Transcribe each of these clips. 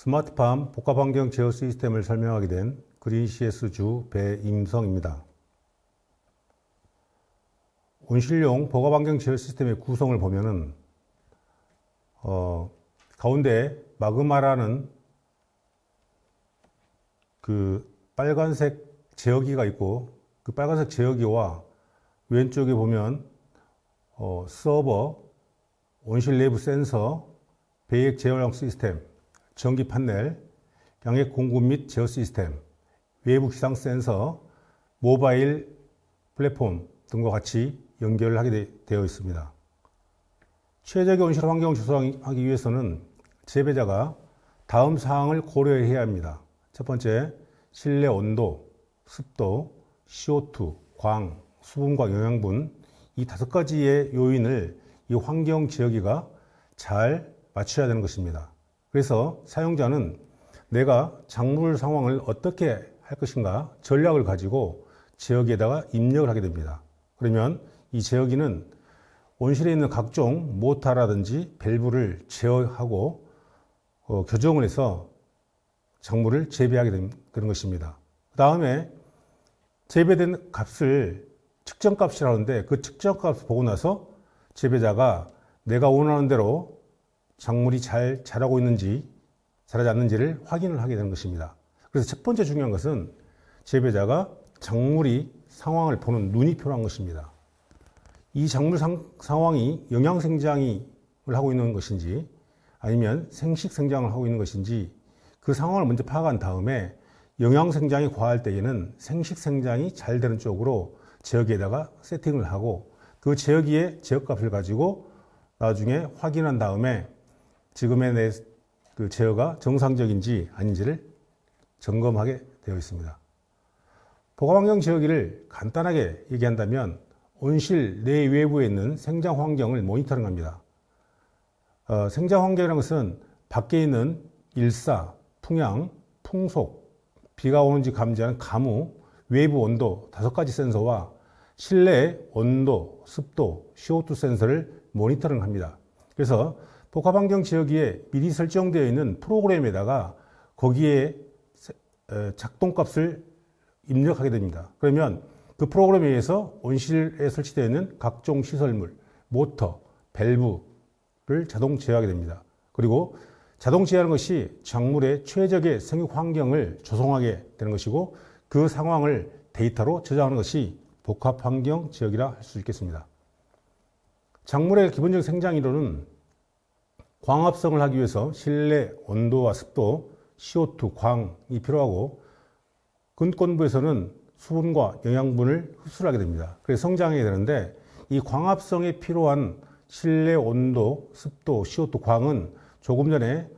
스마트팜 복합환경 제어 시스템을 설명하게 된 그린CS주 배임성입니다. 온실용 복합환경 제어 시스템의 구성을 보면은 가운데 마그마라는 그 빨간색 제어기가 있고, 그 빨간색 제어기와 왼쪽에 보면 서버, 온실 내부 센서, 배액 제어용 시스템, 전기 판넬, 양액 공급 및 제어 시스템, 외부 기상 센서, 모바일 플랫폼 등과 같이 연결을 하게 되어 있습니다. 최적의 온실 환경을 조성하기 위해서는 재배자가 다음 사항을 고려해야 합니다. 첫 번째, 실내 온도, 습도, CO2, 광, 수분과 영양분, 이 5가지의 요인을 이 환경 지역이가 잘 맞춰야 되는 것입니다. 그래서 사용자는 내가 작물 상황을 어떻게 할 것인가 전략을 가지고 제어기에다가 입력을 하게 됩니다. 그러면 이 제어기는 온실에 있는 각종 모터라든지 밸브를 제어하고 교정을 해서 작물을 재배하게 되는 것입니다. 그 다음에 재배된 값을 측정값이라 하는데, 그 측정값을 보고 나서 재배자가 내가 원하는 대로 작물이 잘 자라고 있는지 자라지 않는지를 확인을 하게 되는 것입니다. 그래서 첫 번째 중요한 것은 재배자가 작물이 상황을 보는 눈이 필요한 것입니다. 이 작물 상황이 영양생장을 하고 있는 것인지 아니면 생식생장을 하고 있는 것인지 그 상황을 먼저 파악한 다음에 영양생장이 과할 때에는 생식생장이 잘 되는 쪽으로 제어기에다가 세팅을 하고, 그 제어기의 제어값을 가지고 나중에 확인한 다음에 지금의 내 그 제어가 정상적인지 아닌지를 점검하게 되어 있습니다. 복합환경 제어기를 간단하게 얘기한다면 온실 내 외부에 있는 생장 환경을 모니터링합니다. 생장 환경이라는 것은 밖에 있는 일사, 풍향, 풍속, 비가 오는지 감지하는 가무, 외부 온도 5가지 센서와 실내 온도, 습도, CO2 센서를 모니터링합니다. 그래서 복합환경 지역에 미리 설정되어 있는 프로그램에다가 거기에 작동값을 입력하게 됩니다. 그러면 그 프로그램에 의해서 온실에 설치되어 있는 각종 시설물, 모터, 밸브를 자동 제어하게 됩니다. 그리고 자동 제어하는 것이 작물의 최적의 생육 환경을 조성하게 되는 것이고, 그 상황을 데이터로 저장하는 것이 복합환경 지역이라 할 수 있겠습니다. 작물의 기본적 생장 이론은 광합성을 하기 위해서 실내 온도와 습도, CO2, 광이 필요하고, 근권부에서는 수분과 영양분을 흡수를 하게 됩니다. 그래서 성장하게 되는데, 이 광합성에 필요한 실내 온도, 습도, CO2, 광은 조금 전에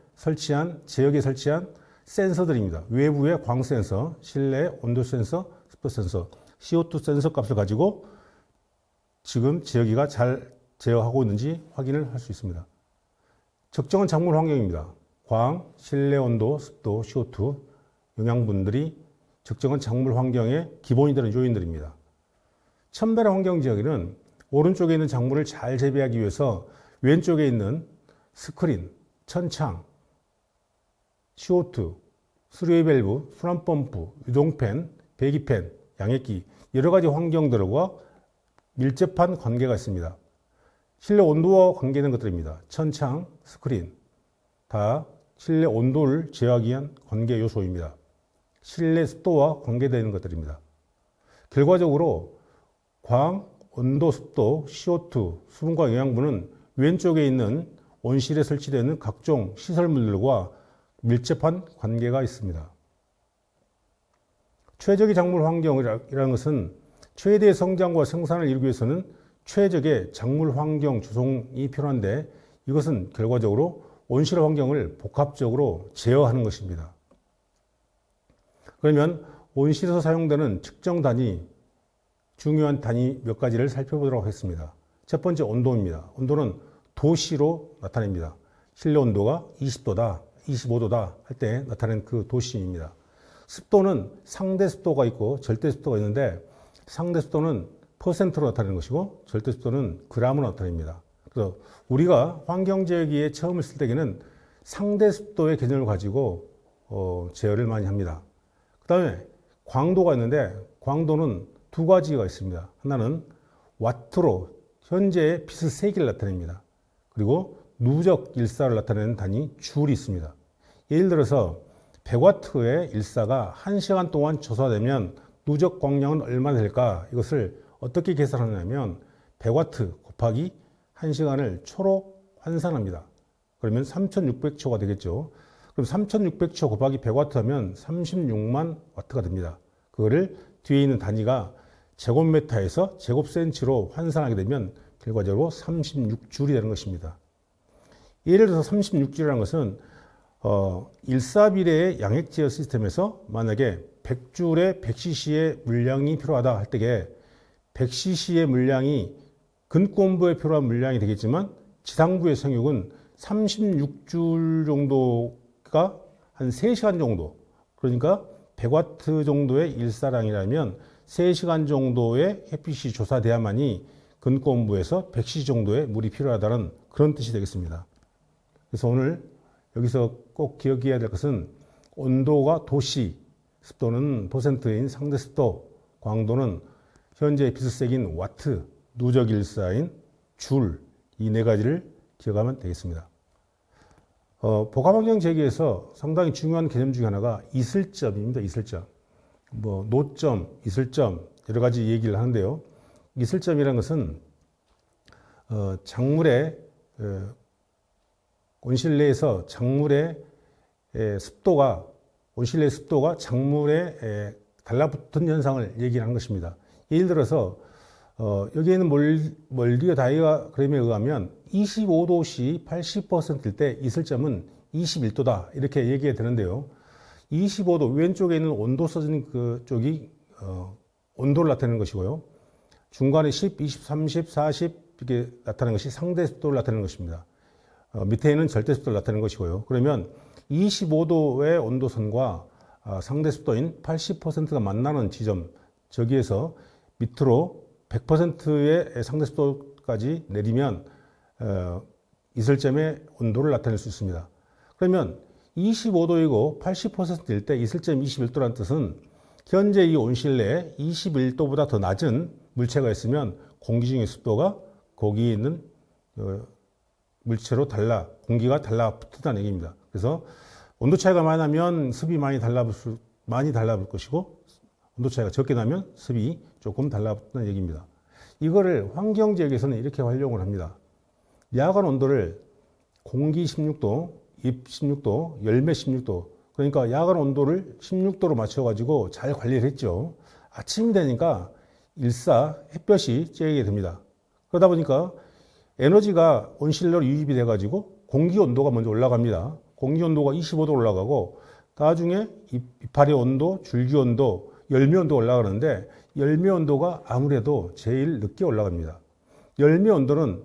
제어기에 설치한 센서들입니다. 외부의 광 센서, 실내 온도 센서, 습도 센서, CO2 센서 값을 가지고 지금 제어기가 잘 제어하고 있는지 확인을 할 수 있습니다. 적정한 작물 환경입니다. 광, 실내 온도, 습도, CO2, 영양분들이 적정한 작물 환경의 기본이 되는 요인들입니다. 천배라 환경 지역에는 오른쪽에 있는 작물을 잘 재배하기 위해서 왼쪽에 있는 스크린, 천창, CO2, 수류의 밸브, 순환펌프, 유동팬, 배기팬, 양액기, 여러 가지 환경들과 밀접한 관계가 있습니다. 실내 온도와 관계되는 것들입니다. 천창, 스크린, 다 실내 온도를 제어하기 위한 관계 요소입니다. 실내 습도와 관계되는 것들입니다. 결과적으로 광, 온도, 습도, CO2, 수분과 영양분은 왼쪽에 있는 온실에 설치되어 있는 각종 시설물들과 밀접한 관계가 있습니다. 최적의 작물 환경이라는 것은 최대의 성장과 생산을 이루기 위해서는 최적의 작물 환경 조성이 필요한데, 이것은 결과적으로 온실 환경을 복합적으로 제어하는 것입니다. 그러면 온실에서 사용되는 측정 단위, 중요한 단위 몇 가지를 살펴보도록 하겠습니다. 첫 번째, 온도입니다. 온도는 도시로 나타냅니다. 실내 온도가 20도다, 25도다 할 때 나타내는 그 도시입니다. 습도는 상대 습도가 있고 절대 습도가 있는데, 상대 습도는 퍼센트로 나타내는 것이고 절대 습도는 그램으로 나타냅니다. 그래서 우리가 환경제어기에 처음 쓸 때에는 상대 습도의 개념을 가지고 제어를 많이 합니다. 그 다음에 광도가 있는데 광도는 두 가지가 있습니다. 하나는 와트로 현재의 빛의 세기를 나타냅니다. 그리고 누적 일사를 나타내는 단위 줄이 있습니다. 예를 들어서 100와트의 일사가 1시간 동안 조사되면 누적 광량은 얼마나 될까? 이것을 어떻게 계산하냐면 100와트 곱하기 1시간을 초로 환산합니다. 그러면 3600초가 되겠죠. 그럼 3600초 곱하기 100와트 하면 36만 와트가 됩니다. 그거를 뒤에 있는 단위가 제곱미터에서 제곱센치로 환산하게 되면 결과적으로 36줄이 되는 것입니다. 예를 들어서 36줄이라는 것은 일사비례의 양액제어 시스템에서 만약에 100줄에 100cc의 물량이 필요하다 할 때에 100cc의 물량이 근권부에 필요한 물량이 되겠지만 지상부의 성육은 36줄 정도가 한 3시간 정도, 그러니까 100와트 정도의 일사량이라면 3시간 정도의 햇빛이 조사돼야만이 근권부에서 100cc 정도의 물이 필요하다는 그런 뜻이 되겠습니다. 그래서 오늘 여기서 꼭 기억해야 될 것은 온도가 도시, 습도는 퍼센트인 상대 습도, 광도는 현재 빛의 세기인 와트, 누적 일사인 줄, 이 네 가지를 기억하면 되겠습니다. 복합환경 재기에서 상당히 중요한 개념 중에 하나가 이슬점입니다. 이슬점. 노점, 이슬점, 여러 가지 얘기를 하는데요. 이슬점이라는 것은, 작물의, 온실내에서 작물의 습도가, 온실내 습도가 작물에 달라붙은 현상을 얘기하는 것입니다. 예를 들어서, 여기에는 멀리어 다이아그램에 의하면 25도씨 80%일 때 이슬점은 21도다. 이렇게 얘기가 되는데요. 25도, 왼쪽에 있는 온도 써진 그 쪽이, 온도를 나타내는 것이고요. 중간에 10, 20, 30, 40 이렇게 나타내는 것이 상대 습도를 나타내는 것입니다. 밑에 있는 절대 습도를 나타내는 것이고요. 그러면 25도의 온도선과 상대 습도인 80%가 만나는 지점, 저기에서 밑으로 100%의 상대 습도까지 내리면 이슬점의 온도를 나타낼 수 있습니다. 그러면 25도이고 80%일 때 이슬점이 21도라는 뜻은 현재 이 온실내에 21도보다 더 낮은 물체가 있으면 공기 중의 습도가 거기에 있는 물체로 공기가 달라붙는다는 얘기입니다. 그래서 온도 차이가 많이 나면 습이 많이 달라붙을 것이고 온도 차이가 적게 나면 습이 조금 달라붙는 얘기입니다. 이거를 환경지역에서는 이렇게 활용을 합니다. 야간 온도를 공기 16도, 잎 16도, 열매 16도, 그러니까 야간 온도를 16도로 맞춰가지고 잘 관리를 했죠. 아침이 되니까 햇볕이 쬐게 됩니다. 그러다 보니까 에너지가 온실내로 유입이 돼가지고 공기 온도가 먼저 올라갑니다. 공기 온도가 25도 올라가고 나중에 이파리 온도, 줄기 온도, 열매 온도 올라가는데 열매 온도가 아무래도 제일 늦게 올라갑니다. 열매 온도는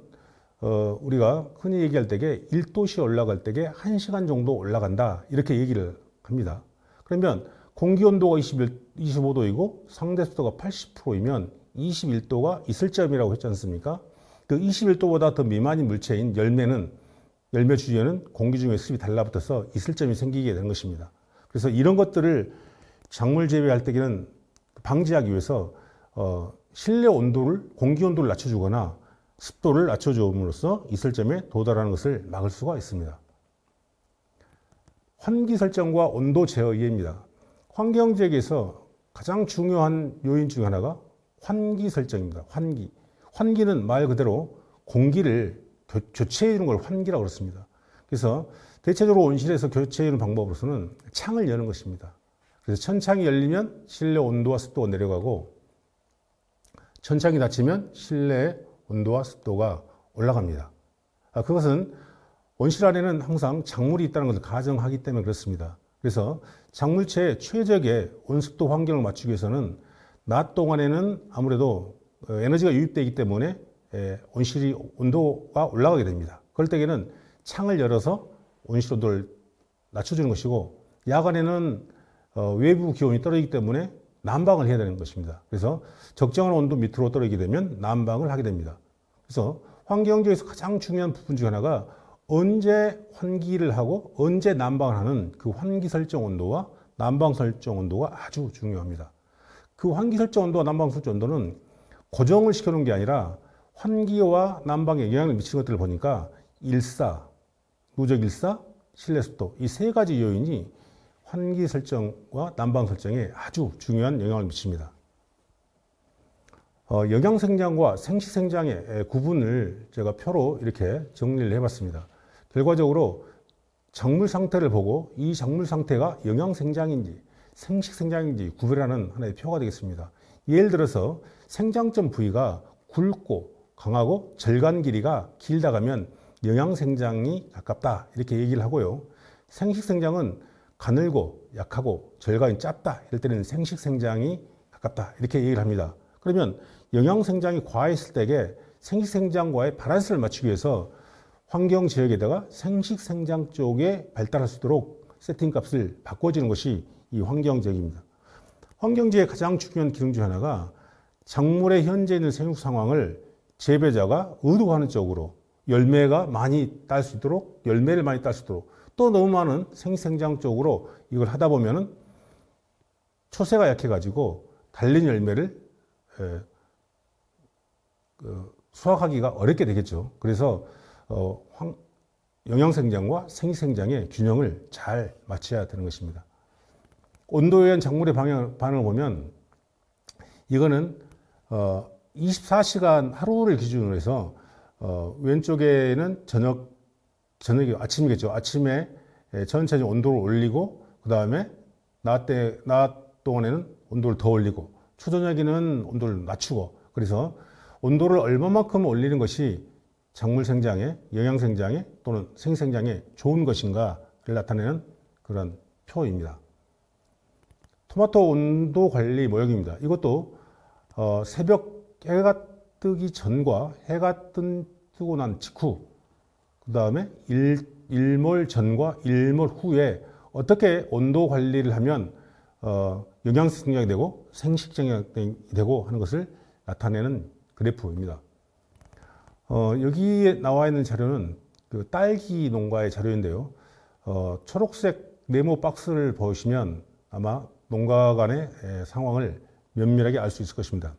우리가 흔히 얘기할 때에 1도씨 올라갈 때에 1시간 정도 올라간다 이렇게 얘기를 합니다. 그러면 공기 온도가 25도이고 상대 습도가 80%이면 21도가 이슬점이라고 했지 않습니까? 그 21도보다 더 미만인 물체인 열매 주위에는 공기 중에 습이 달라붙어서 이슬점이 생기게 되는 것입니다. 그래서 이런 것들을 작물 재배할 때에는 방지하기 위해서 실내 온도를, 공기 온도를 낮춰주거나 습도를 낮춰줌으로써 이슬점에 도달하는 것을 막을 수가 있습니다. 환기 설정과 온도 제어 이해입니다. 환경지역에서 가장 중요한 요인 중 하나가 환기 설정입니다. 환기는 말 그대로 공기를 교체해 주는 걸 환기라고 그렇습니다. 그래서 대체적으로 온실에서 교체해 주는 방법으로서는 창을 여는 것입니다. 그래서 천창이 열리면 실내 온도와 습도가 내려가고 천창이 닫히면 실내 온도와 습도가 올라갑니다. 그것은 온실 안에는 항상 작물이 있다는 것을 가정하기 때문에 그렇습니다. 그래서 작물체의 최적의 온습도 환경을 맞추기 위해서는 낮 동안에는 아무래도 에너지가 유입되기 때문에 온실이 온도가 올라가게 됩니다. 그럴 때에는 창을 열어서 온실 온도를 낮춰주는 것이고 야간에는 외부 기온이 떨어지기 때문에 난방을 해야 되는 것입니다. 그래서 적정한 온도 밑으로 떨어지게 되면 난방을 하게 됩니다. 그래서 환경지역에서 가장 중요한 부분 중 하나가 언제 환기를 하고 언제 난방을 하는 그 환기 설정 온도와 난방 설정 온도가 아주 중요합니다. 그 환기 설정 온도와 난방 설정 온도는 고정을 시켜놓은 게 아니라 환기와 난방에 영향을 미치는 것들을 보니까 일사, 누적 일사, 실내 습도 이 세 가지 요인이 환기 설정과 난방 설정에 아주 중요한 영향을 미칩니다. 영양생장과 생식생장의 구분을 제가 표로 이렇게 정리를 해봤습니다. 결과적으로 작물 상태를 보고 이 작물 상태가 영양생장인지 생식생장인지 구별하는 하나의 표가 되겠습니다. 예를 들어서 생장점 부위가 굵고 강하고 절간 길이가 길다 가면 영양생장이 가깝다 이렇게 얘기를 하고요. 생식생장은 가늘고 약하고 절간이 짧다 이럴 때는 생식생장이 가깝다 이렇게 얘기를 합니다. 그러면 영양생장이 과했을 때에 생식생장과의 밸런스를 맞추기 위해서 환경지역에다가 생식생장 쪽에 발달할 수 있도록 세팅값을 바꿔주는 것이 이 환경지역입니다. 환경지역의 가장 중요한 기능 중 하나가 작물의 현재 있는 생육 상황을 재배자가 의도하는 쪽으로 열매가 많이 딸 수 있도록 열매를 많이 딸 수 있도록 또 너무 많은 생식생장 쪽으로 이걸 하다 보면은 초세가 약해가지고 달린 열매를 수확하기가 어렵게 되겠죠. 그래서 영양생장과 생식생장의 균형을 잘 맞춰야 되는 것입니다. 온도에 의한 작물의 반응을 보면 이거는 24시간 하루를 기준으로 해서 왼쪽에는 저녁이 아침이겠죠. 아침에 천천히 온도를 올리고 그 다음에 낮 동안에는 온도를 더 올리고 초저녁에는 온도를 낮추고 그래서 온도를 얼마만큼 올리는 것이 작물 생장에 영양생장에 또는 생생장에 좋은 것인가를 나타내는 그런 표입니다. 토마토 온도 관리 모형입니다. 이것도 새벽 해가 뜨기 전과 해가 뜨고 난 직후 그 다음에 일몰 전과 일몰 후에 어떻게 온도 관리를 하면 영양생장이 되고 생식생장이 되고 하는 것을 나타내는 그래프입니다. 여기에 나와 있는 자료는 그 딸기 농가의 자료인데요. 초록색 네모 박스를 보시면 아마 농가 간의 상황을 면밀하게 알 수 있을 것입니다.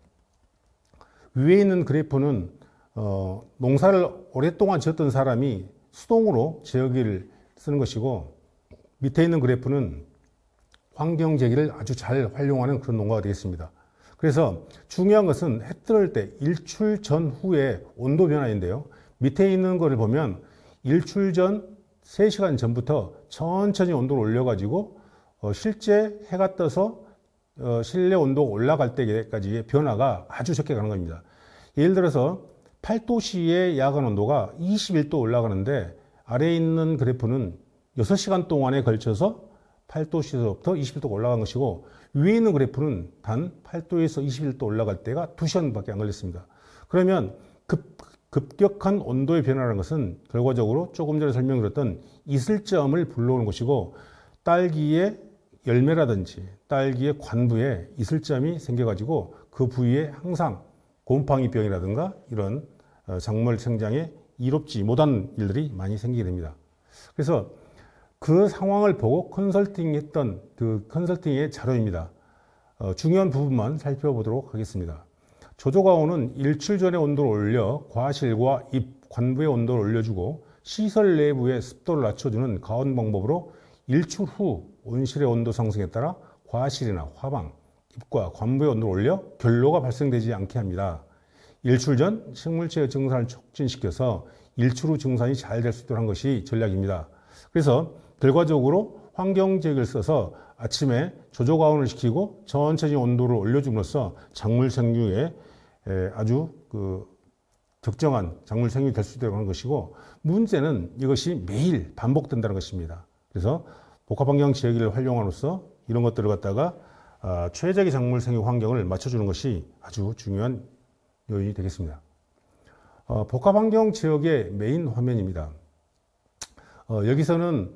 위에 있는 그래프는 농사를 오랫동안 지었던 사람이 수동으로 제어기를 쓰는 것이고 밑에 있는 그래프는 환경제기를 아주 잘 활용하는 그런 농가가 되겠습니다. 그래서 중요한 것은 해 뜨는 때 일출 전후의 온도 변화인데요. 밑에 있는 거를 보면 일출 전 3시간 전부터 천천히 온도를 올려가지고 실제 해가 떠서 실내 온도가 올라갈 때까지의 변화가 아주 적게 가는 겁니다. 예를 들어서 8도시의 야간 온도가 21도 올라가는데 아래에 있는 그래프는 6시간 동안에 걸쳐서 8도시에서부터 21도가 올라간 것이고 위에 있는 그래프는 단 8도에서 21도 올라갈 때가 2시간밖에 안 걸렸습니다. 그러면 급격한 온도의 변화라는 것은 결과적으로 조금 전에 설명드렸던 이슬점을 불러오는 것이고 딸기의 열매라든지 딸기의 관부에 이슬점이 생겨가지고 그 부위에 항상 곰팡이병이라든가 이런 작물 생장에 이롭지 못한 일들이 많이 생기게 됩니다. 그래서 그 상황을 보고 컨설팅했던 그 컨설팅의 자료입니다. 중요한 부분만 살펴보도록 하겠습니다. 조조과온은 일출 전에 온도를 올려 과실과 잎, 관부의 온도를 올려주고 시설 내부의 습도를 낮춰주는 과온 방법으로 일출 후 온실의 온도 상승에 따라 과실이나 화방, 잎과 관부의 온도를 올려 결로가 발생되지 않게 합니다. 일출 전 식물체의 증산을 촉진시켜서 일출 후 증산이 잘 될 수 있도록 한 것이 전략입니다. 그래서 결과적으로 환경제기를 써서 아침에 조조과온을 시키고 천천히 온도를 올려줌으로써 작물 생육에 아주 적정한 작물 생육이 될 수 있도록 하는 것이고 문제는 이것이 매일 반복된다는 것입니다. 그래서 복합환경지역기를 활용함으로써 이런 것들을 갖다가 최적의 작물 생육 환경을 맞춰주는 것이 아주 중요한 요인이 되겠습니다. 복합환경지역의 메인 화면입니다. 여기서는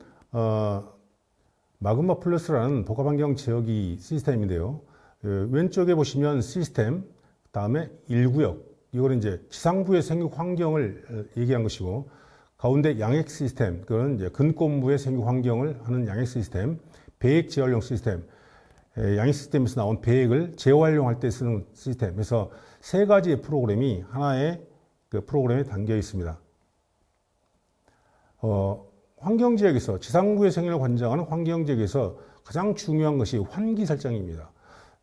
마그마 플러스라는 복합환경지역이 시스템인데요. 왼쪽에 보시면 시스템, 그 다음에 1구역, 이거는 이제 지상부의 생육 환경을 얘기한 것이고, 가운데 양액 시스템, 그건 이제 근권부의 생육 환경을 하는 양액 시스템, 배액 재활용 시스템, 양액 시스템에서 나온 배액을 재활용할 때 쓰는 시스템. 그래서 세 가지의 프로그램이 하나의 그 프로그램에 담겨 있습니다. 환경지역에서 지상부의 생일을 관장하는 환경지역에서 가장 중요한 것이 환기 설정입니다.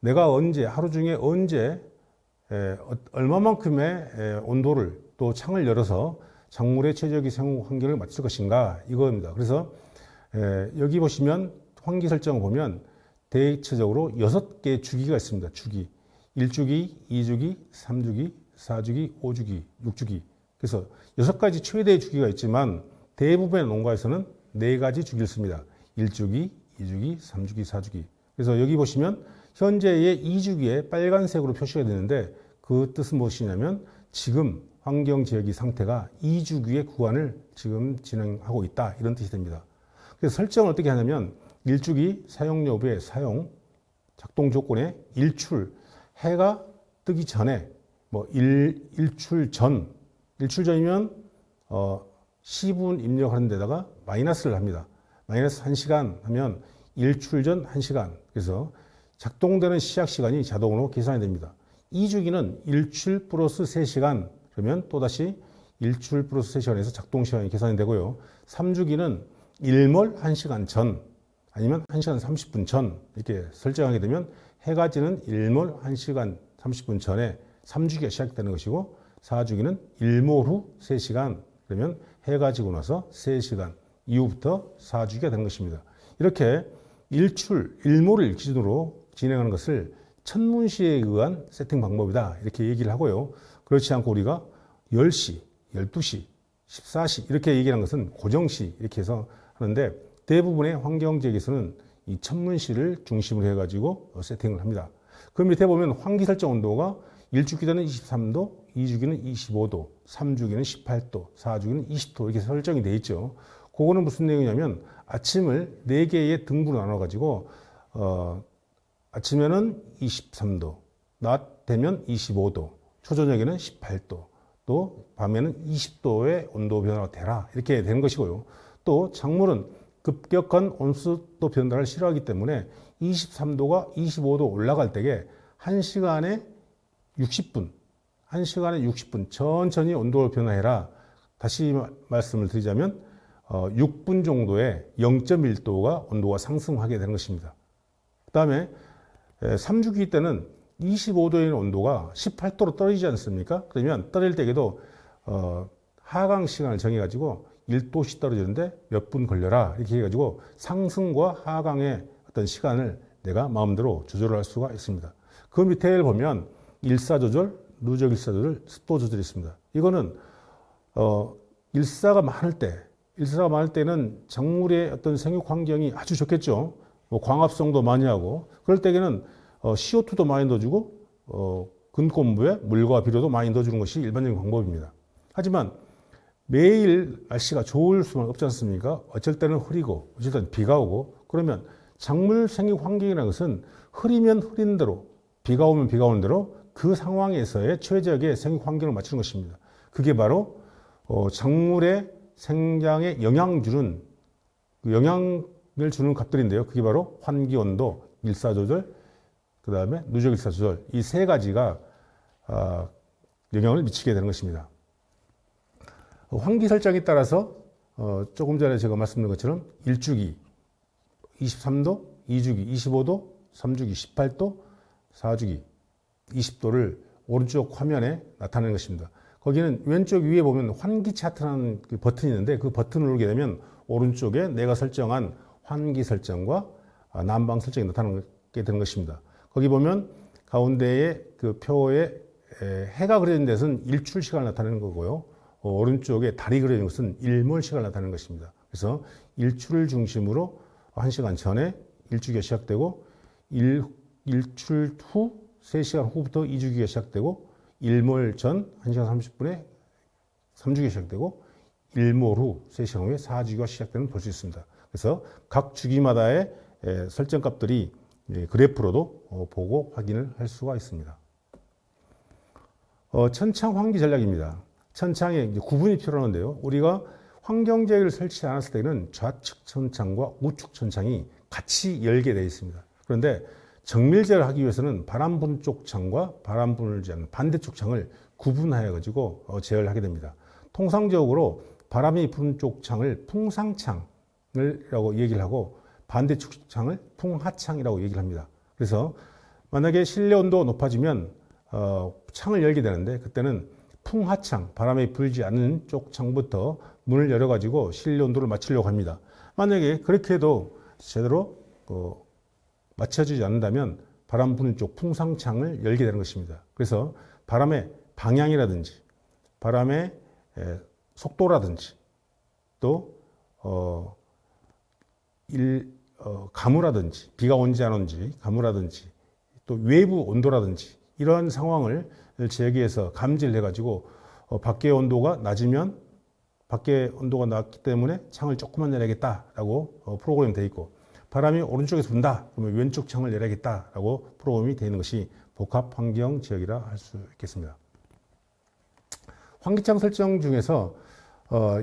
내가 언제, 하루 중에 언제 얼마만큼의 온도를 또 창을 열어서 작물의 최적의 생육 환경을 맞출 것인가 이거입니다. 그래서 여기 보시면 환기 설정을 보면 대체적으로 6개의 주기가 있습니다. 주기. 1주기, 2주기, 3주기, 4주기, 5주기, 6주기. 그래서 6가지 최대의 주기가 있지만 대부분의 농가에서는 4가지 주기를 씁니다. 1주기, 2주기, 3주기, 4주기. 그래서 여기 보시면 현재의 2주기에 빨간색으로 표시가 되는데 그 뜻은 무엇이냐면 지금 환경지역의 상태가 2주기의 구간을 지금 진행하고 있다. 이런 뜻이 됩니다. 그래서 설정을 어떻게 하냐면 1주기 사용 여부의 사용, 작동 조건에 일출, 해가 뜨기 전에 일출 전이면 시분 입력하는 데다가 마이너스를 합니다. 마이너스 1시간 하면 일출 전 1시간. 그래서 작동되는 시작 시간이 자동으로 계산이 됩니다. 2주기는 일출 플러스 3시간 그러면 또다시 일출 플러스 3시간에서 작동 시간이 계산이 되고요. 3주기는 일몰 1시간 전 아니면 1시간 30분 전 이렇게 설정하게 되면 해가 지는 일몰 1시간 30분 전에 3주기가 시작되는 것이고 4주기는 일몰 후 3시간 그러면 해가 지고 나서 3시간 이후부터 4주기가 되는 것입니다. 이렇게 일몰을 기준으로 진행하는 것을 천문시에 의한 세팅 방법이다 이렇게 얘기를 하고요. 그렇지 않고 우리가 10시, 12시, 14시 이렇게 얘기하는 것은 고정시 이렇게 해서 하는데 대부분의 환경지역에서는 이 천문시를 중심으로 해가지고 세팅을 합니다. 그 밑에 보면 환기 설정 온도가 1주기는 23도, 2주기는 25도, 3주기는 18도, 4주기는 20도 이렇게 설정이 되어 있죠. 그거는 무슨 내용이냐면 아침을 4개의 등부로 나눠가지고 아침에는 23도, 낮 되면 25도, 초저녁에는 18도, 또 밤에는 20도의 온도 변화가 되라 이렇게 되는 것이고요. 또 작물은 급격한 온습도 변화를 싫어하기 때문에 23도가 25도 올라갈 때에 1시간에 60분 천천히 온도를 변화해라. 다시 말씀을 드리자면 6분 정도에 0.1도가 온도가 상승하게 되는 것입니다. 그 다음에 3주기 때는 25도의 온도가 18도로 떨어지지 않습니까? 그러면 떨어질 때에도 하강 시간을 정해가지고 1도씩 떨어지는데 몇 분 걸려라 이렇게 해가지고 상승과 하강의 어떤 시간을 내가 마음대로 조절할 수가 있습니다. 그 밑에 보면 일사조절, 누적 일사조절, 습도 조절이 있습니다. 이거는 일사가 많을 때는 작물의 어떤 생육 환경이 아주 좋겠죠. 광합성도 많이 하고 그럴 때에는 CO2도 많이 넣어주고 근권부에 물과 비료도 많이 넣어주는 것이 일반적인 방법입니다. 하지만 매일 날씨가 좋을 수는 없지 않습니까? 어쩔 때는 흐리고 어쩔 때는 비가 오고 그러면 작물 생육 환경이라는 것은 흐리면 흐린 대로 비가 오면 비가 오는 대로 그 상황에서의 최적의 생육 환경을 맞추는 것입니다. 그게 바로 작물의 생장에 영향을 주는 값들인데요. 그게 바로 환기 온도, 일사조절, 그 다음에 누적 일사조절 이 세 가지가 영향을 미치게 되는 것입니다. 환기 설정에 따라서 조금 전에 제가 말씀드린 것처럼 1주기 23도, 2주기 25도, 3주기 18도, 4주기 20도를 오른쪽 화면에 나타내는 것입니다. 거기는 왼쪽 위에 보면 환기 차트라는 그 버튼이 있는데 그 버튼을 누르게 되면 오른쪽에 내가 설정한 환기 설정과 난방 설정이 나타나게 되는 것입니다. 거기 보면 가운데에 그 표에 해가 그려진 데서는 일출 시간을 나타내는 거고요. 오른쪽에 달이 그려진 것은 일몰 시간을 나타내는 것입니다. 그래서 일출을 중심으로 1시간 전에 일주기가 시작되고 일출 후 3시간 후부터 2주기가 시작되고 일몰 전 1시간 30분에 3주기가 시작되고 일몰 후 3시간 후에 4주기가 시작되는 걸 볼 수 있습니다. 그래서 각 주기마다의 설정 값들이 그래프로도 보고 확인을 할 수가 있습니다. 천창 환기 전략입니다. 천창에 구분이 필요한데요. 우리가 환경 제어기를 설치 않았을 때는 좌측 천창과 우측 천창이 같이 열게 되어 있습니다. 그런데 정밀 제어를 하기 위해서는 바람 부는 쪽 창과 바람 불지 않는 반대쪽 창을 구분하여 가지고 제어를 하게 됩니다. 통상적으로 바람이 부는 쪽 창을 풍상창이라고 얘기를 하고 반대쪽 창을 풍하창이라고 얘기를 합니다. 그래서 만약에 실내 온도가 높아지면 창을 열게 되는데 그때는 풍하창, 바람이 불지 않는 쪽 창부터 문을 열어가지고 실내 온도를 맞추려고 합니다. 만약에 그렇게 해도 제대로 맞춰지지 않는다면 바람 부는 쪽 풍상창을 열게 되는 것입니다. 그래서 바람의 방향이라든지 바람의 속도라든지 또 가무라든지 비가 온지 안 온지 가무라든지 또 외부 온도라든지 이러한 상황을 제어기에서 감지를 해가지고 밖의 온도가 낮으면 밖의 온도가 낮기 때문에 창을 조금만 열어야겠다라고 프로그램이 되어 있고 바람이 오른쪽에서 분다 그러면 왼쪽 창을 열어야겠다라고 프로그램이 되어 있는 것이 복합 환경 제어기라 할 수 있겠습니다. 환기창 설정 중에서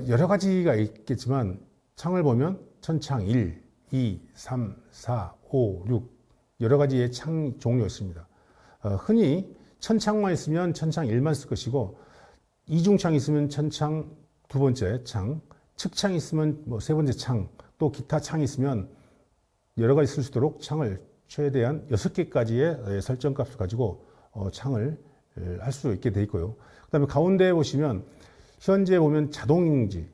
여러 가지가 있겠지만 창을 보면 천창 1, 2, 3, 4, 5, 6 여러 가지의 창 종류가 있습니다. 흔히 천창만 있으면 천창 1만 쓸 것이고 이중창이 있으면 천창 두 번째 창, 측창이 있으면 뭐 세 번째 창, 또 기타 창이 있으면 여러 가지 쓸 수 있도록 창을 최대한 6개까지의 설정값을 가지고 창을 할 수 있게 되어 있고요. 그 다음에 가운데 보시면 현재 보면 자동인지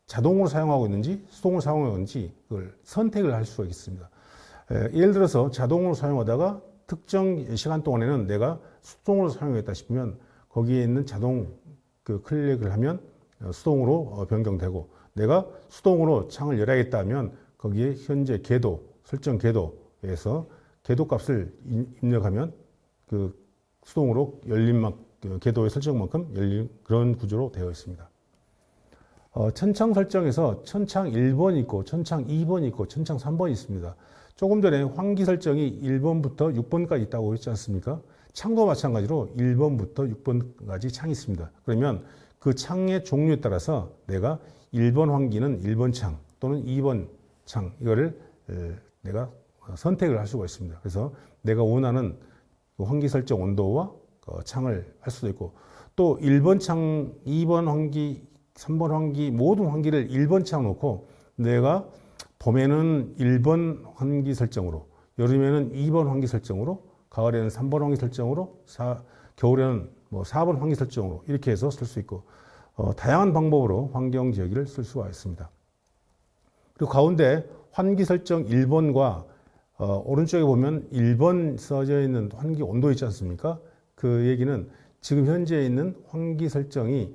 자동으로 사용하고 있는지 수동으로 사용하고 있는지 그걸 선택을 할 수가 있습니다. 예를 들어서 자동으로 사용하다가 특정 시간 동안에는 내가 수동으로 사용하겠다 싶으면 거기에 있는 자동 클릭을 하면 수동으로 변경되고 내가 수동으로 창을 열어야겠다 하면 거기에 현재 궤도, 설정 궤도에서 궤도 값을 입력하면 그 수동으로 열린 궤도의 설정만큼 열린 그런 구조로 되어 있습니다. 천창 설정에서 천창 1번이 있고 천창 2번이 있고 천창 3번이 있습니다. 조금 전에 환기 설정이 1번부터 6번까지 있다고 했지 않습니까? 창도 마찬가지로 1번부터 6번까지 창이 있습니다. 그러면 그 창의 종류에 따라서 내가 1번 환기는 1번 창 또는 2번 창 이거를 내가 선택을 할 수가 있습니다. 그래서 내가 원하는 환기 설정 온도와 창을 할 수도 있고 또 1번 창, 2번 환기, 3번 환기 모든 환기를 1번 창 놓고 내가 봄에는 1번 환기 설정으로 여름에는 2번 환기 설정으로 가을에는 3번 환기 설정으로 겨울에는 뭐 4번 환기 설정으로 이렇게 해서 쓸 수 있고 다양한 방법으로 환경 제어기를 쓸 수가 있습니다. 그리고 가운데 환기 설정 1번과 오른쪽에 보면 1번 써져 있는 환기 온도 있지 않습니까? 그 얘기는 지금 현재 있는 환기 설정이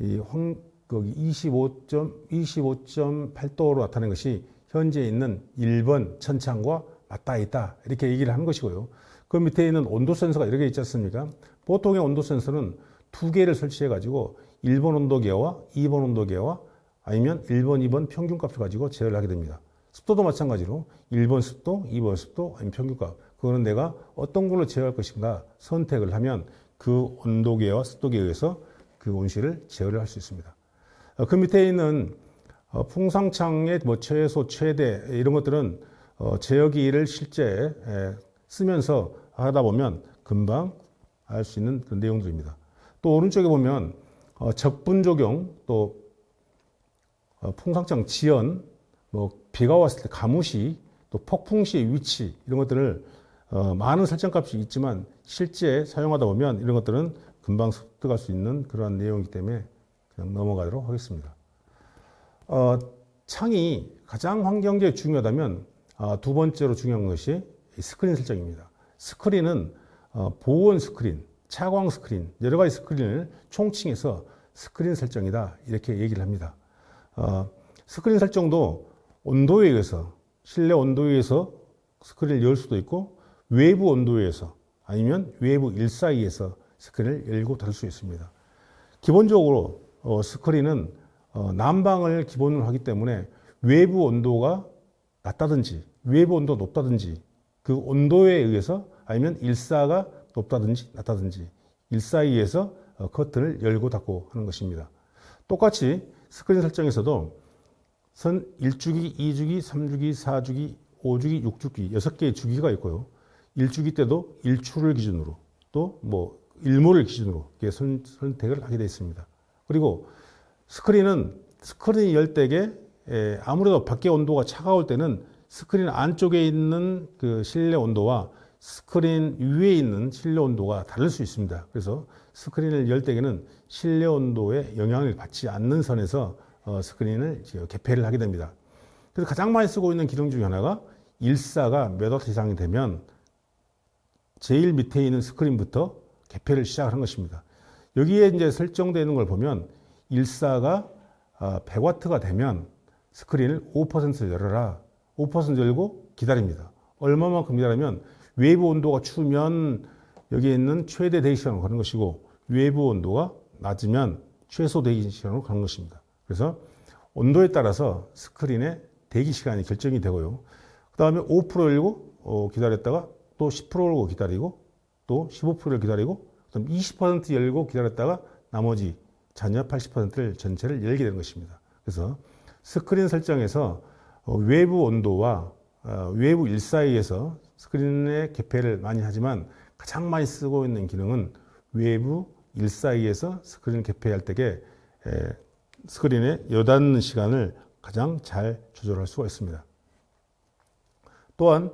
25.8도로 나타낸 것이 현재 있는 1번 천창과 맞닿아 있다 이렇게 얘기를 하는 것이고요. 그 밑에 있는 온도 센서가 여러 개 있지 않습니까? 보통의 온도 센서는 두 개를 설치해 가지고 1번 온도계와 2번 온도계와 아니면 1번, 2번 평균값을 가지고 제어를 하게 됩니다. 습도도 마찬가지로 1번 습도, 2번 습도, 아니면 평균값. 그거는 내가 어떤 걸로 제어할 것인가 선택을 하면 그 온도계와 습도계에 의해서 그 온실을 제어를 할 수 있습니다. 그 밑에 있는 풍상창의 뭐 최소, 최대 이런 것들은 제어기를 실제 쓰면서 하다 보면 금방 알 수 있는 그런 내용들입니다. 또 오른쪽에 보면 적분 적용, 또 풍상창 지연, 뭐 비가 왔을 때 가무시, 또 폭풍 시의 위치 이런 것들을 많은 설정값이 있지만 실제 사용하다 보면 이런 것들은 금방 습득할 수 있는 그러한 내용이기 때문에 그냥 넘어가도록 하겠습니다. 창이 가장 환경제에 중요하다면 두 번째로 중요한 것이 스크린 설정입니다. 스크린은 보온 스크린, 차광 스크린, 여러 가지 스크린을 총칭해서 스크린 설정이다 이렇게 얘기를 합니다. 스크린 설정도 온도에 의해서 실내 온도에 의해서 스크린을 열 수도 있고 외부 온도에 의해서 아니면 외부 일사에 의해서 스크린을 열고 닫을 수 있습니다. 기본적으로 스크린은 난방을 기본으로 하기 때문에 외부 온도가 낮다든지 외부 온도가 높다든지 그 온도에 의해서 아니면 일사가 높다든지 낮다든지 일사에 의해서 커튼을 열고 닫고 하는 것입니다. 똑같이 스크린 설정에서도 선 1주기, 2주기, 3주기, 4주기, 5주기, 6주기 6개의 주기가 있고요. 1주기 때도 1추를 기준으로 또 뭐 1모를 기준으로 선택을 하게 되어 있습니다. 그리고 스크린이 열 때게 아무래도 밖에 온도가 차가울 때는 스크린 안쪽에 있는 그 실내 온도와 스크린 위에 있는 실내 온도가 다를 수 있습니다. 그래서 스크린을 열 때에는 실내 온도에 영향을 받지 않는 선에서 스크린을 개폐를 하게 됩니다. 그래서 가장 많이 쓰고 있는 기능 중에 하나가 일사가 몇 와트 이상이 되면 제일 밑에 있는 스크린부터 개폐를 시작하는 것입니다. 여기에 이제 설정되어 있는 걸 보면 일사가 100와트가 되면 스크린을 5% 열어라. 5% 열고 기다립니다. 얼마만큼 기다리면 외부 온도가 추우면 여기에 있는 최대 대기 시간으로 가는 것이고 외부 온도가 낮으면 최소 대기 시간으로 가는 것입니다. 그래서 온도에 따라서 스크린의 대기 시간이 결정이 되고요. 그 다음에 5% 열고 기다렸다가 또 10% 열고 기다리고 또 15%를 기다리고 그다음 20% 열고 기다렸다가 나머지 잔여 80%를 전체를 열게 되는 것입니다. 그래서 스크린 설정에서 외부 온도와 외부 일사에서 스크린의 개폐를 많이 하지만 가장 많이 쓰고 있는 기능은 외부 일사에서 스크린을 개폐할 때에 스크린의 여닫는 시간을 가장 잘 조절할 수가 있습니다. 또한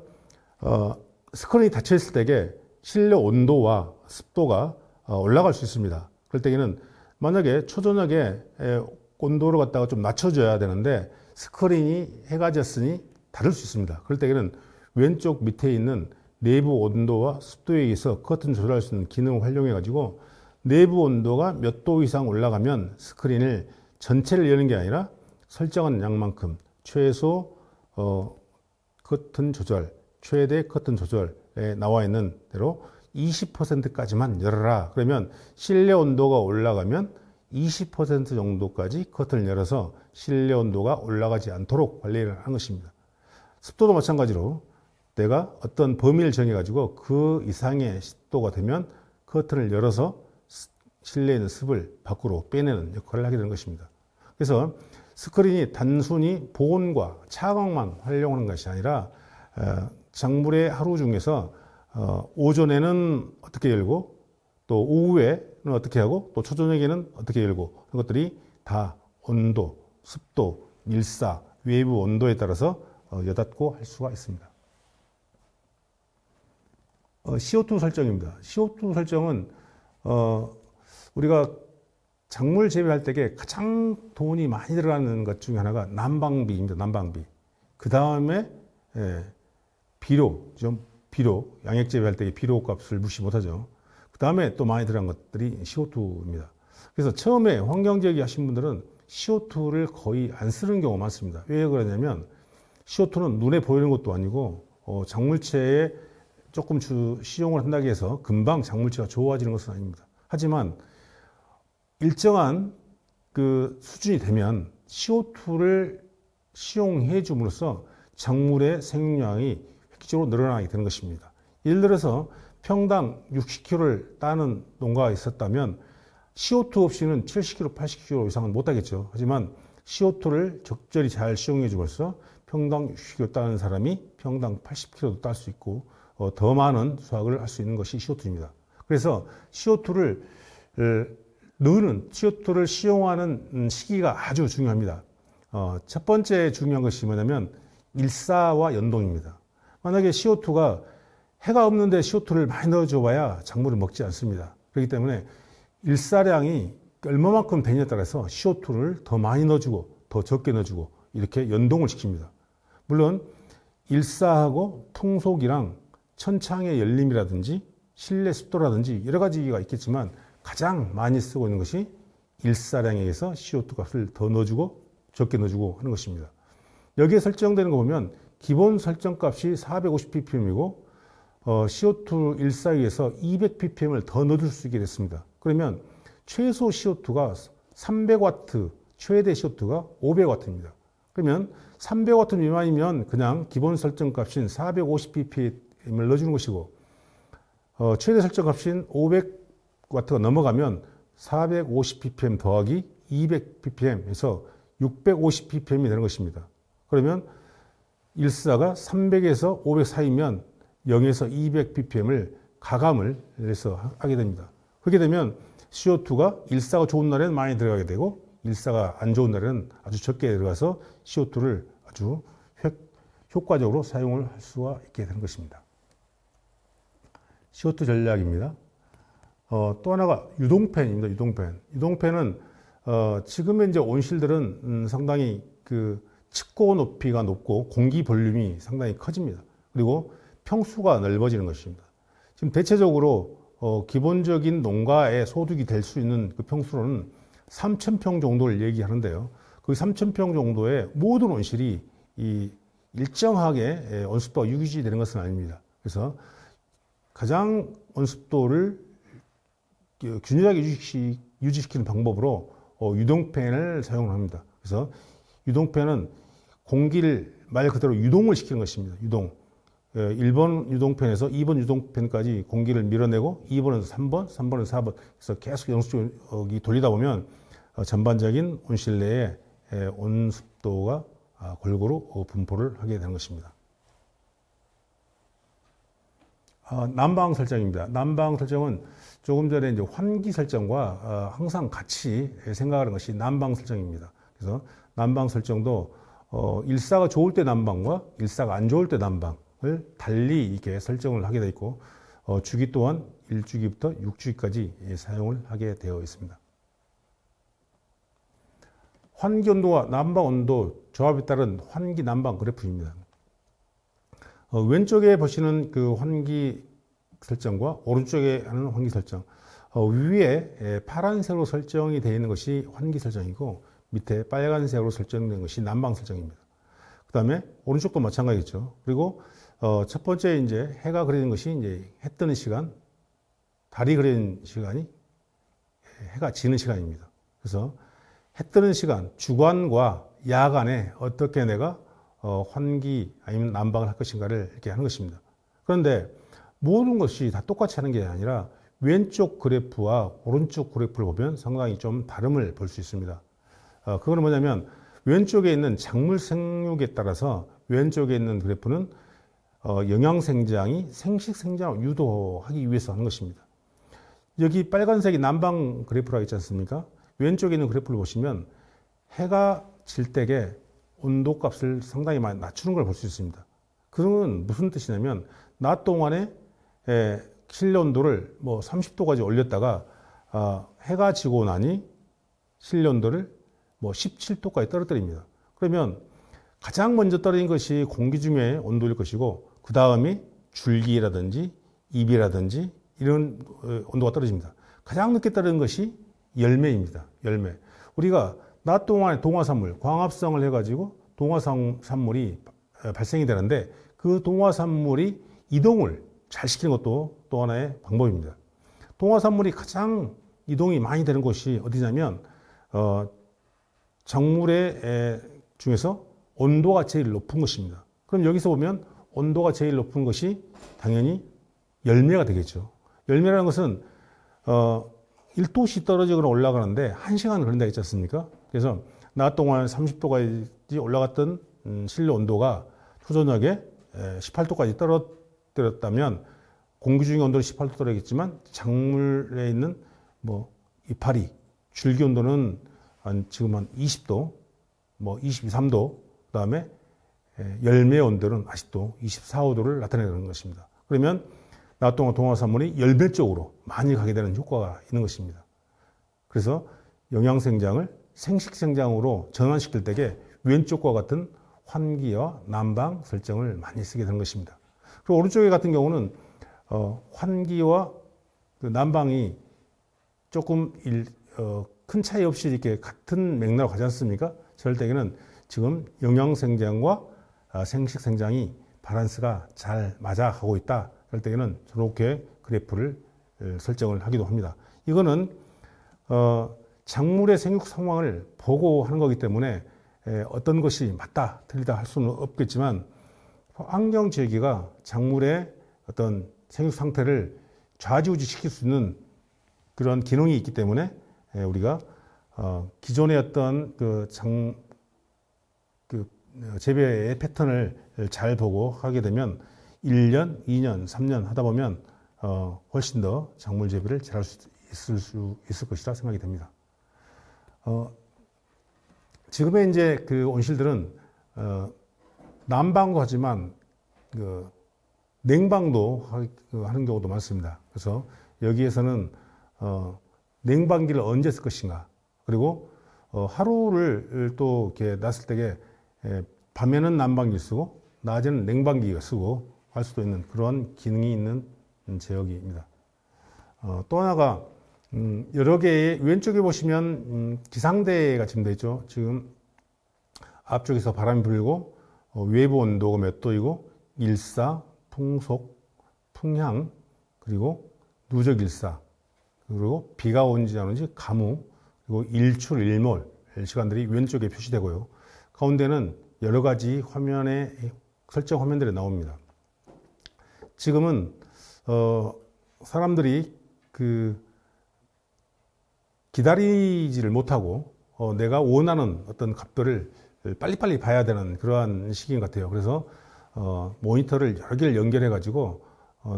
스크린이 닫혀 있을 때에 실내 온도와 습도가 올라갈 수 있습니다. 그럴 때에는 만약에 초저녁에 온도를 갖다가 좀 낮춰줘야 되는데 스크린이 해가 졌으니 다를 수 있습니다. 그럴 때에는 왼쪽 밑에 있는 내부 온도와 습도에 의해서 커튼 조절할 수 있는 기능을 활용해 가지고 내부 온도가 몇 도 이상 올라가면 스크린을 전체를 여는 게 아니라 설정한 양만큼 최소 커튼 조절, 최대 커튼 조절에 나와 있는 대로 20%까지만 열어라. 그러면 실내 온도가 올라가면 20% 정도까지 커튼을 열어서 실내 온도가 올라가지 않도록 관리를 하는 것입니다. 습도도 마찬가지로 내가 어떤 범위를 정해가지고 그 이상의 습도가 되면 커튼을 열어서 실내에 있는 습을 밖으로 빼내는 역할을 하게 되는 것입니다. 그래서 스크린이 단순히 보온과 차광만 활용하는 것이 아니라 작물의 하루 중에서 오전에는 어떻게 열고 또 오후에는 어떻게 하고 또 초저녁에는 어떻게 열고 그런 것들이 다 온도, 습도, 일사, 외부 온도에 따라서 여닫고 할 수가 있습니다. CO2 설정입니다. CO2 설정은 우리가 작물 재배할 때에 가장 돈이 많이 들어가는 것 중에 하나가 난방비입니다. 난방비. 그 다음에 비료, 양액 재배할 때 비료 값을 무시 못하죠. 그 다음에 또 많이 들어간 것들이 CO2입니다. 그래서 처음에 환경재배기 하신 분들은 CO2를 거의 안 쓰는 경우가 많습니다. 왜 그러냐면 CO2는 눈에 보이는 것도 아니고 작물체에 조금 시용을 한다고 해서 금방 작물체가 좋아지는 것은 아닙니다. 하지만 일정한 그 수준이 되면 CO2를 시용해 줌으로써 작물의 생육량이 획기적으로 늘어나게 되는 것입니다. 예를 들어서 평당 60kg를 따는 농가가 있었다면 CO2 없이는 70kg, 80kg 이상은 못 따겠죠. 하지만 CO2를 적절히 잘 시용해 줌으로써 평당 60kg 따는 사람이 평당 80kg도 딸 수 있고 더 많은 수확을 할 수 있는 것이 CO2입니다. 그래서 CO2를 시용하는 시기가 아주 중요합니다. 첫 번째 중요한 것이 뭐냐면 일사와 연동입니다. 만약에 CO2가 해가 없는데 CO2를 많이 넣어줘 봐야 작물을 먹지 않습니다. 그렇기 때문에 일사량이 얼마만큼 되냐에 따라서 CO2를 더 많이 넣어주고 더 적게 넣어주고 이렇게 연동을 시킵니다. 물론 일사하고 풍속이랑 천창의 열림이라든지 실내 습도라든지 여러 가지가 있겠지만 가장 많이 쓰고 있는 것이 일사량에 의해서 CO2 값을 더 넣어주고 적게 넣어주고 하는 것입니다. 여기에 설정되는 거 보면 기본 설정값이 450ppm이고 CO2 일사에 의해서 200ppm을 더 넣어줄 수 있게 됐습니다. 그러면 최소 CO2가 300W, 최대 CO2가 500W입니다. 그러면 300W 미만이면 그냥 기본 설정값인 450ppm을 넣어주는 것이고 최대 설정값인 500W가 넘어가면 450ppm 더하기 200ppm에서 650ppm이 되는 것입니다. 그러면 일사가 300에서 500 사이면 0에서 200ppm을 가감을 해서 하게 됩니다. 그렇게 되면 CO2가 일사가 좋은 날에는 많이 들어가게 되고 일사가 안 좋은 날에는 아주 적게 들어가서 CO2를 아주 효과적으로 사용을 할 수가 있게 되는 것입니다. CO2 전략입니다. 또 하나가 유동팬입니다. 유동팬은 지금의 이제 온실들은 상당히 그 측고 높이가 높고 공기 볼륨이 상당히 커집니다. 그리고 평수가 넓어지는 것입니다. 지금 대체적으로 기본적인 농가의 소득이 될 수 있는 그 평수로는 3,000평 정도를 얘기하는데요. 그 3,000평 정도의 모든 온실이 이 일정하게 온습도가 유지되는 것은 아닙니다. 그래서 가장 온습도를 균일하게 유지시키는 방법으로 유동팬을 사용을 합니다. 그래서 유동팬은 공기를 말 그대로 유동을 시키는 것입니다. 유동. 1번 유동팬에서 2번 유동팬까지 공기를 밀어내고 2번에서 3번, 3번에서 4번. 그래서 계속 영수증이 돌리다 보면 전반적인 온실 내의 온습도가 골고루 분포를 하게 되는 것입니다. 난방 설정입니다. 난방 설정은 조금 전에 이제 환기 설정과 항상 같이 생각하는 것이 난방 설정입니다. 그래서 난방 설정도 일사가 좋을 때 난방과 일사가 안 좋을 때 난방을 달리 이렇게 설정을 하게 되어 있고 주기 또한 1주기부터 6주기까지 사용을 하게 되어 있습니다. 환기 온도와 난방 온도 조합에 따른 환기 난방 그래프입니다. 왼쪽에 보시는 그 환기 설정과 오른쪽에 하는 환기 설정, 위에 파란색으로 설정이 되어 있는 것이 환기 설정이고 밑에 빨간색으로 설정된 것이 난방 설정입니다. 그 다음에 오른쪽도 마찬가지겠죠. 그리고 첫 번째 이제 해가 그리는 것이 이제 해 뜨는 시간, 달이 그리는 시간이 해가 지는 시간입니다. 그래서 해 뜨는 시간, 주간과 야간에 어떻게 내가 환기 아니면 난방을 할 것인가를 이렇게 하는 것입니다. 그런데 모든 것이 다 똑같이 하는 게 아니라 왼쪽 그래프와 오른쪽 그래프를 보면 상당히 좀 다름을 볼 수 있습니다. 그거는 뭐냐면 왼쪽에 있는 작물 생육에 따라서 왼쪽에 있는 그래프는 영양생장이 생식생장을 유도하기 위해서 하는 것입니다. 여기 빨간색이 난방 그래프라고 있지 않습니까? 왼쪽에 있는 그래프를 보시면 해가 질 때에 온도값을 상당히 많이 낮추는 걸 볼 수 있습니다. 그건 무슨 뜻이냐면 낮 동안에 실내 온도를 뭐 30도까지 올렸다가 해가 지고 나니 실내 온도를 뭐 17도까지 떨어뜨립니다. 그러면 가장 먼저 떨어진 것이 공기 중의 온도일 것이고 그 다음이 줄기라든지 잎이라든지 이런 온도가 떨어집니다. 가장 늦게 떨어진 것이 열매입니다. 열매. 우리가 낮 동안에 동화산물, 광합성을 해가지고 동화산물이 발생이 되는데 그 동화산물이 이동을 잘 시키는 것도 또 하나의 방법입니다. 동화산물이 가장 이동이 많이 되는 곳이 어디냐면 작물의 중에서 온도가 제일 높은 것입니다. 그럼 여기서 보면 온도가 제일 높은 것이 당연히 열매가 되겠죠. 열매라는 것은 1도씩 떨어지거나 올라가는데 1시간 걸린다 했지 않습니까? 그래서 낮 동안 30도까지 올라갔던 실내 온도가 초저녁에 18도까지 떨어뜨렸다면 공기 중의 온도는 18도 떨어지겠지만 작물에 있는 뭐 이파리, 줄기 온도는 지금 한 20도, 뭐 22, 3도, 그 다음에 열매 온도는 아직도 24, 5도를 나타내는 것입니다. 그러면 낮 동안 동화산물이 열매 쪽으로 많이 가게 되는 효과가 있는 것입니다. 그래서 영양생장을 생식생장으로 전환시킬 때에 왼쪽과 같은 환기와 난방 설정을 많이 쓰게 되는 것입니다. 그리고 오른쪽에 같은 경우는 환기와 그 난방이 조금 큰 차이 없이 이렇게 같은 맥락으로 가지 않습니까? 저럴 때에는 지금 영양생장과 생식생장이 밸런스가 잘 맞아 가고 있다. 그럴 때에는 저렇게 그래프를 설정을 하기도 합니다. 이거는 작물의 생육 상황을 보고 하는 거기 때문에 어떤 것이 맞다, 틀리다 할 수는 없겠지만 환경지역이가 작물의 어떤 생육 상태를 좌지우지 시킬 수 있는 그런 기능이 있기 때문에 우리가 기존의 어떤 재배의 패턴을 잘 보고 하게 되면 1년, 2년, 3년 하다 보면 훨씬 더 작물 재배를 잘할 수 있을 것이라 생각이 됩니다. 지금의 이제 그 온실들은 난방도 하지만 냉방도 하는 경우도 많습니다. 그래서 여기에서는 냉방기를 언제 쓸 것인가, 그리고 하루를 또 이렇게 놨을 때에 밤에는 난방기 쓰고 낮에는 냉방기가 쓰고 할 수도 있는 그런 기능이 있는 제어기입니다. 또 하나가 여러 개의 왼쪽에 보시면 기상대가 지금 되어 있죠. 지금 앞쪽에서 바람이 불고 외부 온도가 몇 도이고 일사, 풍속, 풍향, 그리고 누적 일사, 그리고 비가 오는지 안 오는지 가무, 그리고 일출, 일몰 시간들이 왼쪽에 표시되고요. 가운데는 여러 가지 화면에 설정 화면들이 나옵니다. 지금은 사람들이 기다리지를 못하고 내가 원하는 어떤 값들을 빨리빨리 봐야 되는 그러한 시기인 것 같아요. 그래서 모니터를 여러 개를 연결해 가지고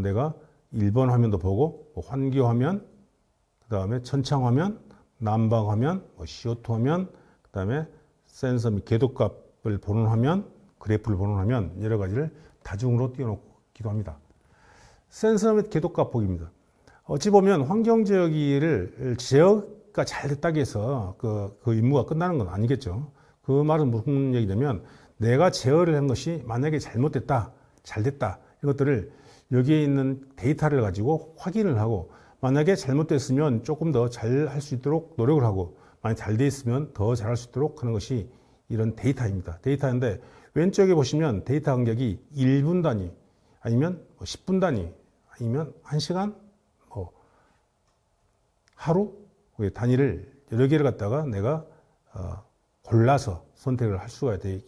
내가 1번 화면도 보고 환기 화면, 그 다음에 천창 화면, 난방 화면, CO2 화면, 그 다음에 센서 및 궤도값을 보는 화면, 그래프를 보는 화면, 여러 가지를 다중으로 띄워놓기도 합니다. 센서 및 궤도값 보기입니다. 어찌 보면 환경제어기를 제어가 잘 됐다고 해서 그 임무가 끝나는 건 아니겠죠. 그 말은 무슨 얘기냐면 내가 제어를 한 것이 만약에 잘못됐다, 잘 됐다, 이것들을 여기에 있는 데이터를 가지고 확인을 하고, 만약에 잘못됐으면 조금 더 잘 할 수 있도록 노력을 하고, 만약 잘 돼 있으면 더 잘할 수 있도록 하는 것이 이런 데이터입니다. 데이터인데 왼쪽에 보시면 데이터 간격이 1분 단위, 아니면 10분 단위, 아니면 1시간, 하루 단위를 여러 개를 갖다가 내가 골라서 선택을 할 수가 돼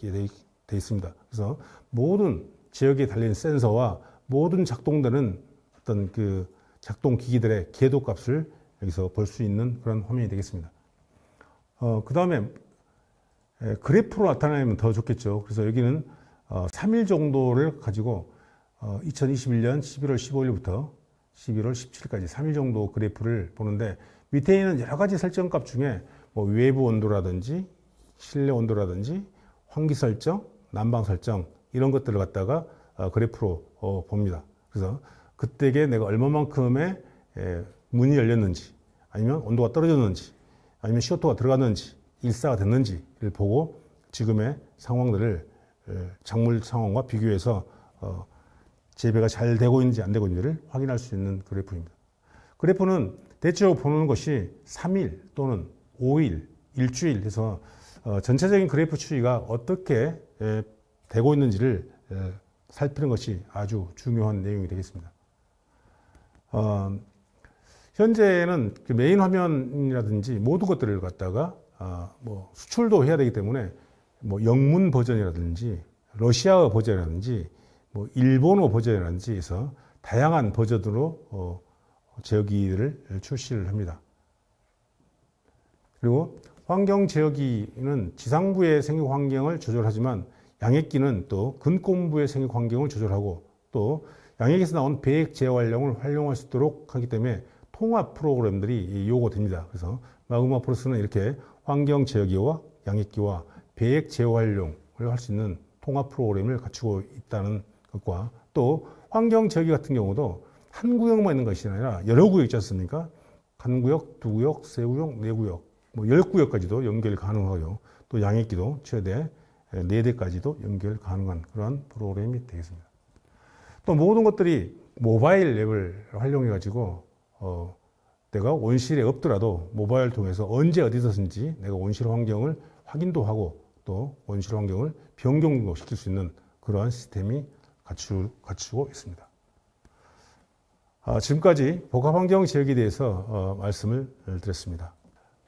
있습니다. 그래서 모든 지역에 달린 센서와 모든 작동되는 어떤 작동 기기들의 궤도 값을 여기서 볼 수 있는 그런 화면이 되겠습니다. 그 다음에 그래프로 나타내면 더 좋겠죠. 그래서 여기는 3일 정도를 가지고 2021년 11월 15일부터 11월 17일까지 3일 정도 그래프를 보는데, 밑에 있는 여러 가지 설정값 중에 외부 온도라든지 실내 온도라든지 환기 설정, 난방 설정, 이런 것들을 갖다가 그래프로 봅니다. 그래서 그때에 내가 얼마만큼의 문이 열렸는지, 아니면 온도가 떨어졌는지, 아니면 CO2가 들어갔는지, 일사가 됐는지를 보고 지금의 상황들을 작물 상황과 비교해서 재배가 잘 되고 있는지 안 되고 있는지를 확인할 수 있는 그래프입니다. 그래프는 대체로 보는 것이 3일 또는 5일, 일주일 해서 전체적인 그래프 추이가 어떻게 되고 있는지를 살피는 것이 아주 중요한 내용이 되겠습니다. 현재는 메인 화면이라든지 모든 것들을 갖다가 수출도 해야 되기 때문에 영문 버전이라든지 러시아어 버전이라든지 일본어 버전이라든지 해서 다양한 버전으로 제어기를 출시를 합니다. 그리고 환경 제어기는 지상부의 생육 환경을 조절하지만 양액기는 또 근본부의 생육 환경을 조절하고, 또 양액에서 나온 배액 제어 활용을 활용할 수 있도록 하기 때문에 통합 프로그램들이 요구됩니다. 그래서 마그마 프로스는 이렇게 환경 제어기와 양액기와 배액 제어 활용을 할 수 있는 통합 프로그램을 갖추고 있다는 것과, 또 환경 제어기 같은 경우도 한 구역만 있는 것이 아니라 여러 구역 있지 않습니까? 한 구역, 두 구역, 세 구역, 네 구역, 10구역까지도 연결 가능하고요. 또 양액기도 최대 4대까지도 연결 가능한 그런 프로그램이 되겠습니다. 또 모든 것들이 모바일 앱을 활용해 가지고 내가 온실에 없더라도 모바일 통해서 언제 어디서든지 내가 온실 환경을 확인도 하고 또 온실 환경을 변경도 시킬 수 있는 그러한 시스템이 갖추고 있습니다. 지금까지 복합환경 제어기에 대해서 말씀을 드렸습니다.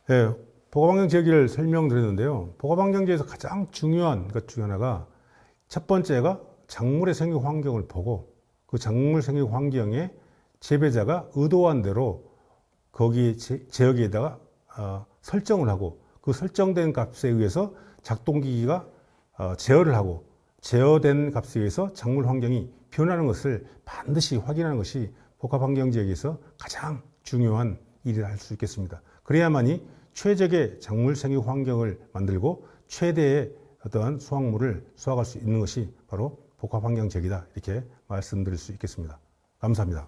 네, 복합환경 제어기를 설명드렸는데요. 복합환경 제어에서 가장 중요한 것 중에 하나가, 첫 번째가 작물의 생육 환경을 보고 그 작물 생육 환경에 재배자가 의도한 대로 거기 제어기에다가 설정을 하고 그 설정된 값에 의해서 작동기기가 제어를 하고 제어된 값에 의해서 작물 환경이 변하는 것을 반드시 확인하는 것이 복합환경지역에서 가장 중요한 일이라 할 수 있겠습니다. 그래야만이 최적의 작물 생육 환경을 만들고 최대의 어떠한 수확물을 수확할 수 있는 것이 바로 복합환경지역이다. 이렇게 말씀드릴 수 있겠습니다. 감사합니다.